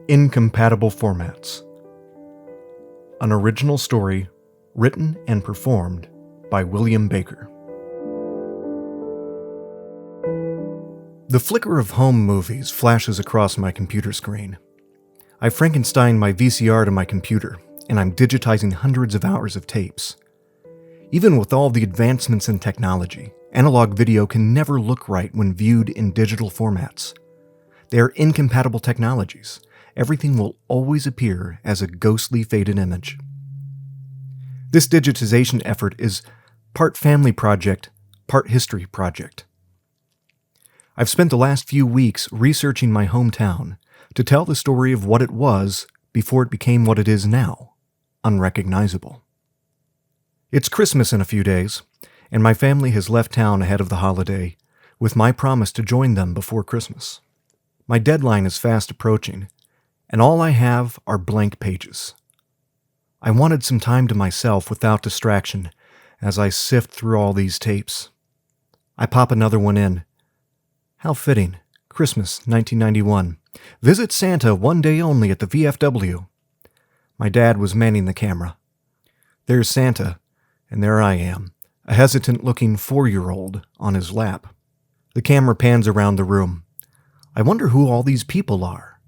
Incompatible Formats. An original story written and performed by William Baker. The flicker of home movies flashes across my computer screen. I Frankenstein my VCR to my computer, and I'm digitizing hundreds of hours of tapes. Even with all the advancements in technology, analog video can never look right when viewed in digital formats. They are incompatible technologies. Everything will always appear as a ghostly faded image. This digitization effort is part family project, part history project. I've spent the last few weeks researching my hometown to tell the story of what it was before it became what it is now, unrecognizable. It's Christmas in a few days, and my family has left town ahead of the holiday with my promise to join them before Christmas. My deadline is fast approaching, and all I have are blank pages. I wanted some time to myself without distraction as I sift through all these tapes. I pop another one in. How fitting. Christmas, 1991. Visit Santa one day only at the VFW. My dad was manning the camera. There's Santa, and there I am, a hesitant-looking 4-year-old on his lap. The camera pans around the room. I wonder who all these people are.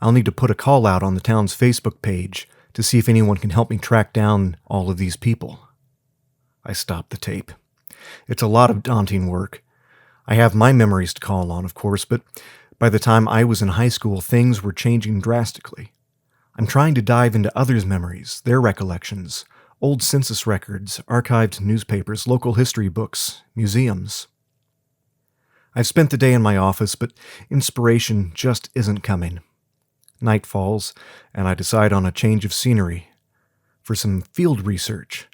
I'll need to put a call out on the town's Facebook page to see if anyone can help me track down all of these people. I stop the tape. It's a lot of daunting work. I have my memories to call on, of course, but by the time I was in high school, things were changing drastically. I'm trying to dive into others' memories, their recollections, old census records, archived newspapers, local history books, museums. I've spent the day in my office, but inspiration just isn't coming. Night falls, and I decide on a change of scenery for some field research.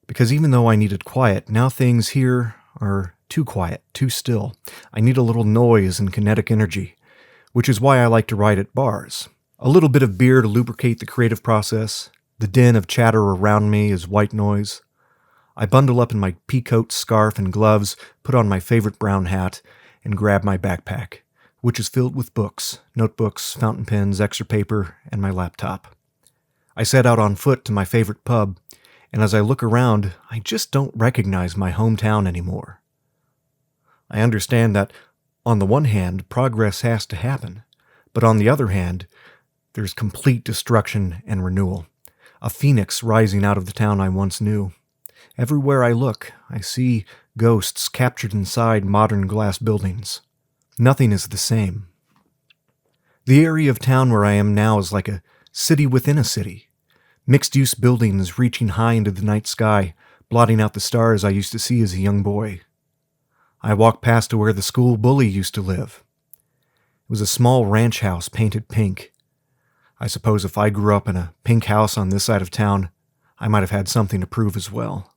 Because even though I needed quiet, now things here are too quiet, too still. I need a little noise and kinetic energy, which is why I like to write at bars. A little bit of beer to lubricate the creative process. The din of chatter around me is white noise. I bundle up in my pea coat, scarf, and gloves, put on my favorite brown hat, and grab my backpack, which is filled with books, notebooks, fountain pens, extra paper, and my laptop. I set out on foot to my favorite pub, and as I look around, I just don't recognize my hometown anymore. I understand that, on the one hand, progress has to happen, but on the other hand, there's complete destruction and renewal, a phoenix rising out of the town I once knew. Everywhere I look, I see ghosts captured inside modern glass buildings. Nothing is the same. The area of town where I am now is like a city within a city. Mixed-use buildings reaching high into the night sky, blotting out the stars I used to see as a young boy. I walk past to where the school bully used to live. It was a small ranch house painted pink. I suppose if I grew up in a pink house on this side of town, I might have had something to prove as well.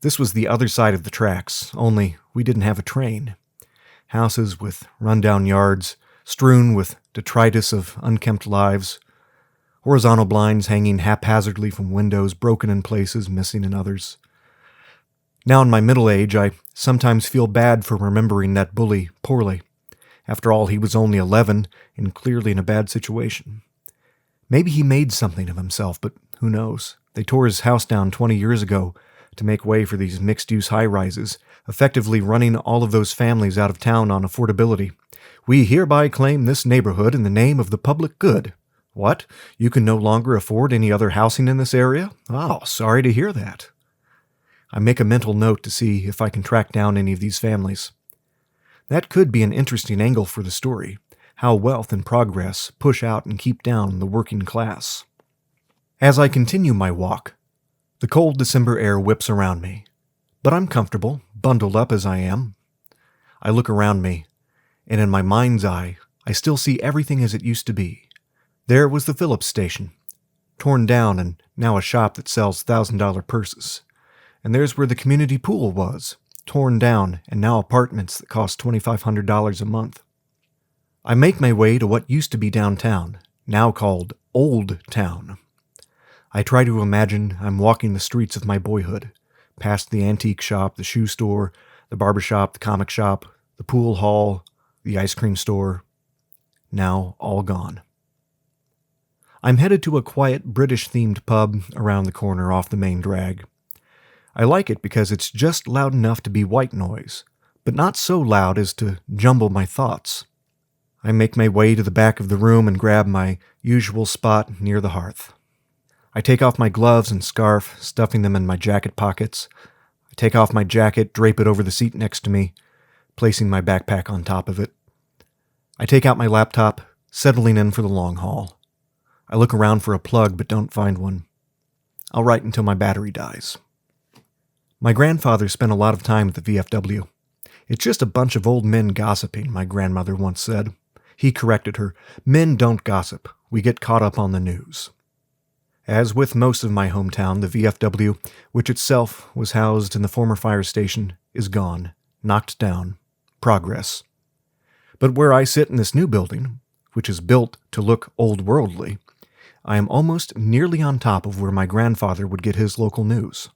This was the other side of the tracks, only we didn't have a train. Houses with run-down yards, strewn with detritus of unkempt lives, horizontal blinds hanging haphazardly from windows, broken in places, missing in others. Now in my middle age, I sometimes feel bad for remembering that bully poorly. After all, he was only 11 and clearly in a bad situation. Maybe he made something of himself, but who knows? They tore his house down 20 years ago to make way for these mixed-use high-rises, effectively running all of those families out of town on affordability. We hereby claim this neighborhood in the name of the public good. What? You can no longer afford any other housing in this area? Oh, sorry to hear that. I make a mental note to see if I can track down any of these families. That could be an interesting angle for the story, how wealth and progress push out and keep down the working class. As I continue my walk, the cold December air whips around me, but I'm comfortable, bundled up as I am. I look around me, and in my mind's eye, I still see everything as it used to be. There was the Phillips station, torn down and now a shop that sells $1,000 purses. And there's where the community pool was, torn down and now apartments that cost $2,500 a month. I make my way to what used to be downtown, now called Old Town. I try to imagine I'm walking the streets of my boyhood, past the antique shop, the shoe store, the barber shop, the comic shop, the pool hall, the ice cream store. Now all gone. I'm headed to a quiet British-themed pub around the corner off the main drag. I like it because it's just loud enough to be white noise, but not so loud as to jumble my thoughts. I make my way to the back of the room and grab my usual spot near the hearth. I take off my gloves and scarf, stuffing them in my jacket pockets. I take off my jacket, drape it over the seat next to me, placing my backpack on top of it. I take out my laptop, settling in for the long haul. I look around for a plug but don't find one. I'll write until my battery dies. My grandfather spent a lot of time at the VFW. It's just a bunch of old men gossiping, my grandmother once said. He corrected her. Men don't gossip. We get caught up on the news. As with most of my hometown, the VFW, which itself was housed in the former fire station, is gone, knocked down. Progress. But where I sit in this new building, which is built to look old-worldly, I am almost nearly on top of where my grandfather would get his local news.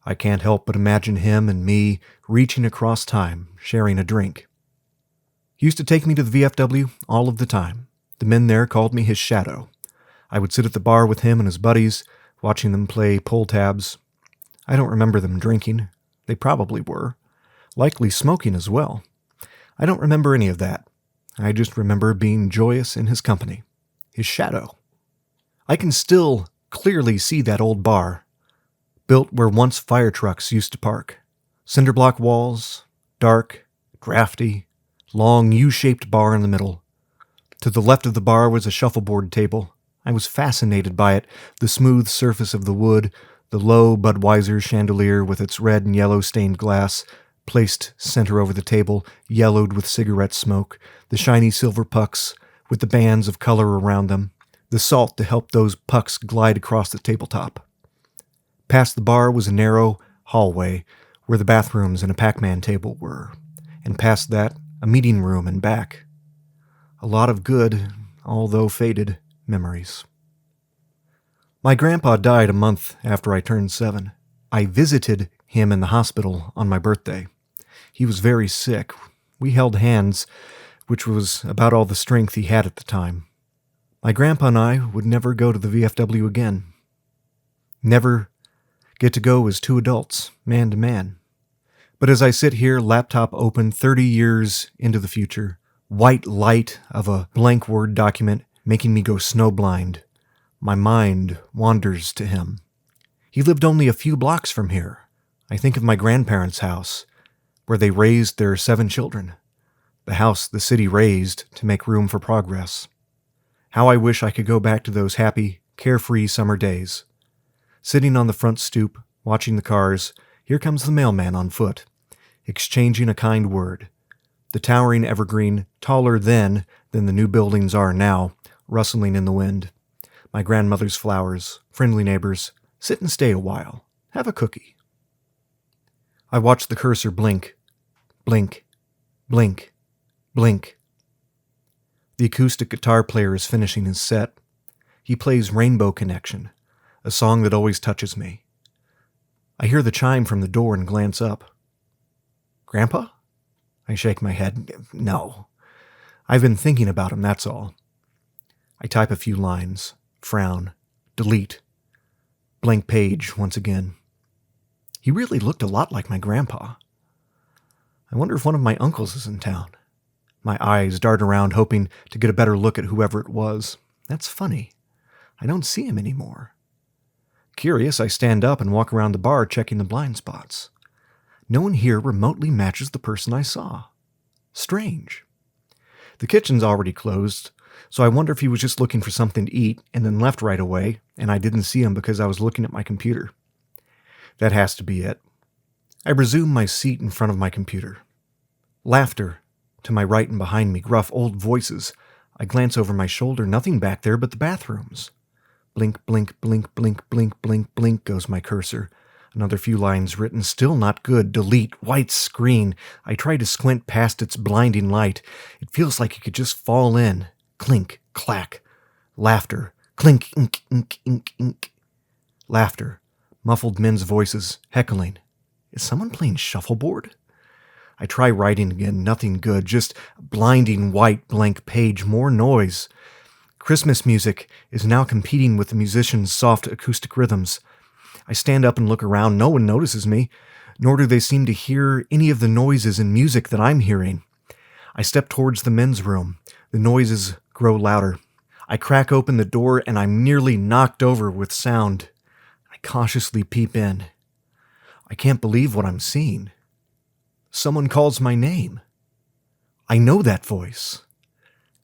I can't help but imagine him and me reaching across time, sharing a drink. He used to take me to the VFW all of the time. The men there called me his shadow. I would sit at the bar with him and his buddies, watching them play pull tabs. I don't remember them drinking. They probably were. Likely smoking as well. I don't remember any of that. I just remember being joyous in his company. His shadow. I can still clearly see that old bar, built where once fire trucks used to park. Cinder block walls, dark, drafty, long U-shaped bar in the middle. To the left of the bar was a shuffleboard table. I was fascinated by it, the smooth surface of the wood, the low Budweiser chandelier with its red and yellow stained glass, placed center over the table, yellowed with cigarette smoke, the shiny silver pucks with the bands of color around them, the salt to help those pucks glide across the tabletop. Past the bar was a narrow hallway where the bathrooms and a Pac-Man table were, and past that, a meeting room and back. A lot of good, although faded, memories. My grandpa died a month after I turned 7. I visited him in the hospital on my birthday. He was very sick. We held hands, which was about all the strength he had at the time. My grandpa and I would never go to the VFW again. Never get to go as two adults, man to man. But as I sit here, laptop open, 30 years into the future, white light of a blank Word document making me go snowblind, my mind wanders to him. He lived only a few blocks from here. I think of my grandparents' house, where they raised their 7 children, the house the city raised to make room for progress. How I wish I could go back to those happy, carefree summer days. Sitting on the front stoop, watching the cars, here comes the mailman on foot, exchanging a kind word. The towering evergreen, taller then than the new buildings are now, rustling in the wind. My grandmother's flowers, friendly neighbors, sit and stay a while, have a cookie. I watch the cursor blink, blink, blink, blink. The acoustic guitar player is finishing his set. He plays Rainbow Connection, a song that always touches me. I hear the chime from the door and glance up. Grandpa? I shake my head. No. I've been thinking about him, that's all. I type a few lines, frown, delete. Blank page once again. He really looked a lot like my grandpa. I wonder if one of my uncles is in town. My eyes dart around, hoping to get a better look at whoever it was. That's funny. I don't see him anymore. Curious, I stand up and walk around the bar, checking the blind spots. No one here remotely matches the person I saw. Strange. The kitchen's already closed, so I wonder if he was just looking for something to eat and then left right away, and I didn't see him because I was looking at my computer. That has to be it. I resume my seat in front of my computer. Laughter to my right and behind me, gruff old voices. I glance over my shoulder, nothing back there but the bathrooms. Blink, blink, blink, blink, blink, blink, blink goes my cursor. Another few lines written, still not good. Delete, white screen. I try to squint past its blinding light. It feels like it could just fall in. Clink, clack. Laughter. Clink, ink, ink, ink, ink. Laughter. Muffled men's voices, heckling. Is someone playing shuffleboard? I try writing again, nothing good, just blinding white blank page, more noise. Christmas music is now competing with the musicians' soft acoustic rhythms. I stand up and look around. No one notices me, nor do they seem to hear any of the noises and music that I'm hearing. I step towards the men's room. The noises grow louder. I crack open the door and I'm nearly knocked over with sound. I cautiously peep in. I can't believe what I'm seeing. Someone calls my name. I know that voice.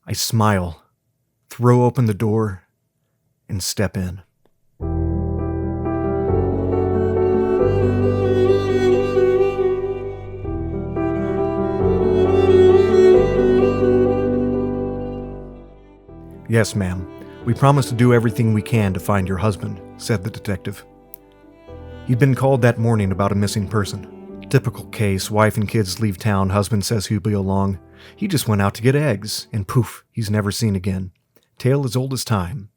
I smile, throw open the door, and step in. Yes, ma'am. We promise to do everything we can to find your husband, said the detective. He'd been called that morning about a missing person. Typical case, wife and kids leave town, husband says he'll be along. He just went out to get eggs, and poof, he's never seen again. Tale as old as time.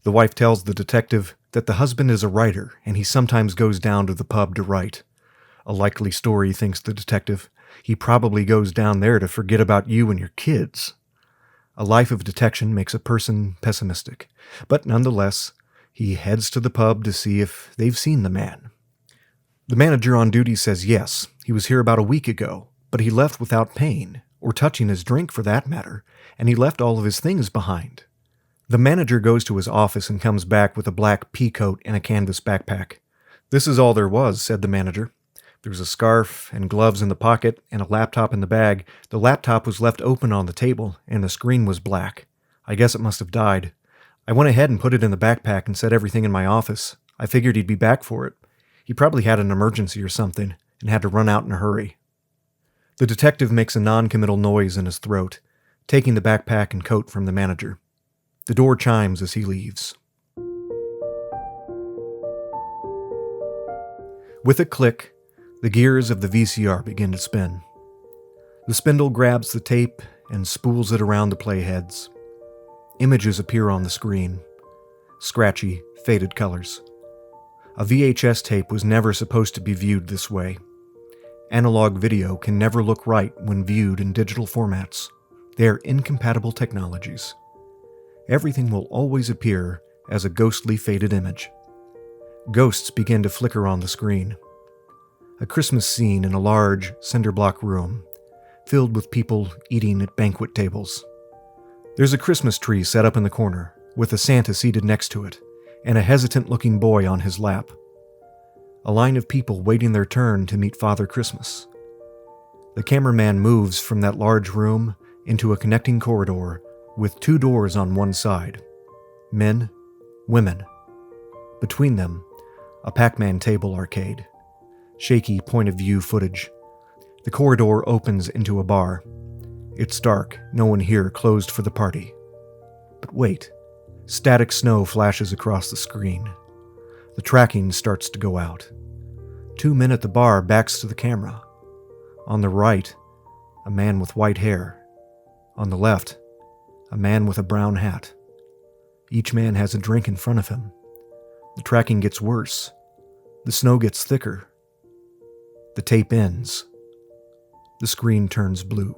The wife tells the detective that the husband is a writer, and he sometimes goes down to the pub to write. A likely story, thinks the detective. He probably goes down there to forget about you and your kids. A life of detection makes a person pessimistic, but nonetheless, he heads to the pub to see if they've seen the man. The manager on duty says yes, he was here about a week ago, but he left without paying, or touching his drink for that matter, and he left all of his things behind. The manager goes to his office and comes back with a black pea coat and a canvas backpack. This is all there was, said the manager. There was a scarf and gloves in the pocket and a laptop in the bag. The laptop was left open on the table, and the screen was black. I guess it must have died. I went ahead and put it in the backpack and set everything in my office. I figured he'd be back for it. He probably had an emergency or something and had to run out in a hurry. The detective makes a non-committal noise in his throat, taking the backpack and coat from the manager. The door chimes as he leaves. With a click, the gears of the VCR begin to spin. The spindle grabs the tape and spools it around the playheads. Images appear on the screen. Scratchy, faded colors. A VHS tape was never supposed to be viewed this way. Analog video can never look right when viewed in digital formats. They are incompatible technologies. Everything will always appear as a ghostly faded image. Ghosts begin to flicker on the screen. A Christmas scene in a large, cinder-block room, filled with people eating at banquet tables. There's a Christmas tree set up in the corner, with a Santa seated next to it, and a hesitant-looking boy on his lap. A line of people waiting their turn to meet Father Christmas. The cameraman moves from that large room into a connecting corridor with 2 doors on one side. Men, women. Between them, a Pac-Man table arcade. Shaky point-of-view footage. The corridor opens into a bar. It's dark, no one here closed for the party. But wait. Static snow flashes across the screen. The tracking starts to go out. 2 men at the bar backs to the camera. On the right, a man with white hair. On the left, a man with a brown hat. Each man has a drink in front of him. The tracking gets worse. The snow gets thicker. The tape ends. The screen turns blue.